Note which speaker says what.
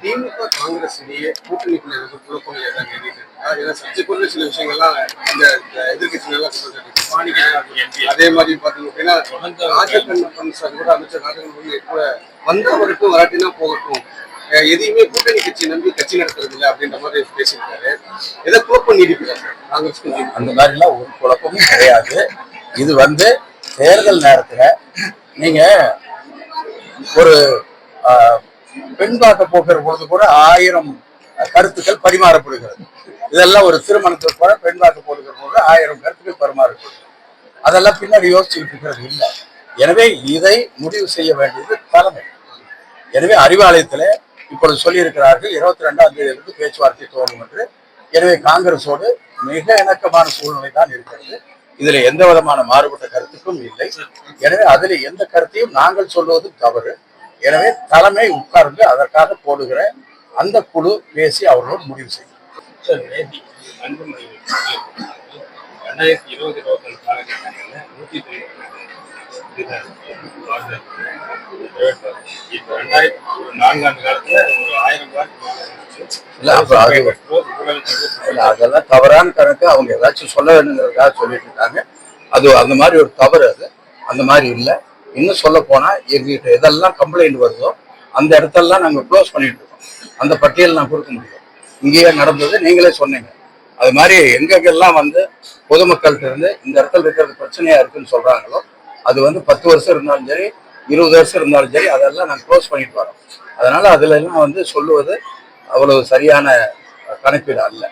Speaker 1: திமுக காங்கிரஸ் இடையே கூட்டணிக்குள்ள குழப்பங்கள் ஏதாவது ஏன்னா சர்ச்சைக்குரிய சில விஷயங்கள்லாம் இந்த எதிர்கட்சிகள் அதே மாதிரி பாத்தீங்க அப்படின்னா ராஜகண்ணப்பன் சார் கூட அமைச்சர் ராஜகண்ணப்பன் கூட வந்தவருக்கும் வராட்டினா போகட்டும், எதையுமே கூட்டணி கட்சி நம்பி கட்சி நடத்துறது இல்லை அப்படின்ற மாதிரி பேசியிருக்காரு. எதை குழப்பம் நீடிக்கிறார் காங்கிரஸ்?
Speaker 2: அந்த மாதிரி எல்லாம் ஒரு குழப்பமும் கிடையாது. இது தேர்தல் நேரத்துல நீங்க ஒரு பெண் பார்க்க போகிற பொழுது கூட 1000 கருத்துக்கள் பரிமாறப்படுகிறது. இதெல்லாம் ஒரு திருமணத்துக்கு கூட பெண் பார்க்க போடுகிற போது 1000 கருத்துக்கள் பரிமாறப்படுகிறது. அதெல்லாம் பின்னாடி யோசிச்சுட்டு இருக்கிறது இல்லை. எனவே இதை முடிவு செய்ய வேண்டியது தலைமை. எனவே அறிவாலயத்தில் இப்பொழுது சொல்லியிருக்கிறார்கள் 22ஆம் தேதியிலிருந்து பேச்சுவார்த்தை துவங்கும் என்று. எனவே காங்கிரஸோடு மிக இணக்கமான சூழ்நிலை தான் இருக்கிறது. இதுல எந்த விதமான மாறுபட்ட கருத்துக்கும் இல்லை. எனவே அதில் எந்த கருத்தையும் நாங்கள் சொல்வது தவறு. எனவே தலைமை உட்கார்ந்து அதற்காக போடுகிற அந்த குழு பேசி அவர்களோடு முடிவு செய்யும். 2024 அதெல்லாம் தவறான கணக்கு. அவங்க ஏதாச்சும் சொல்ல வேணுங்கிறதுக்காக சொல்லிட்டு இருக்காங்க. அது அந்த மாதிரி ஒரு தவறு. அது அந்த மாதிரி இல்லை. இன்னும் சொல்ல போனா எங்ககிட்ட எதெல்லாம் கம்ப்ளைண்ட் வருதோ அந்த இடத்தெல்லாம் நாங்க க்ளோஸ் பண்ணிட்டு இருக்கோம். அந்த பட்டியல் நான் கொடுக்க முடியும். இங்கேயே நடந்தது நீங்களே சொன்னீங்க. அது மாதிரி எங்கெல்லாம் பொதுமக்கள்கிட்ட இருந்து இந்த இடத்துல இருக்கிறது பிரச்சனையா இருக்குன்னு சொல்றாங்களோ அது 10 வருஷம் இருந்தாலும் சரி 20 வருஷம் இருந்தாலும் சரி அதெல்லாம் நாங்கள் க்ளோஸ் பண்ணிட்டு வரோம். அதனால அதுல எல்லாம் சொல்லுவது அவ்வளவு சரியான கணக்கீடு அல்ல.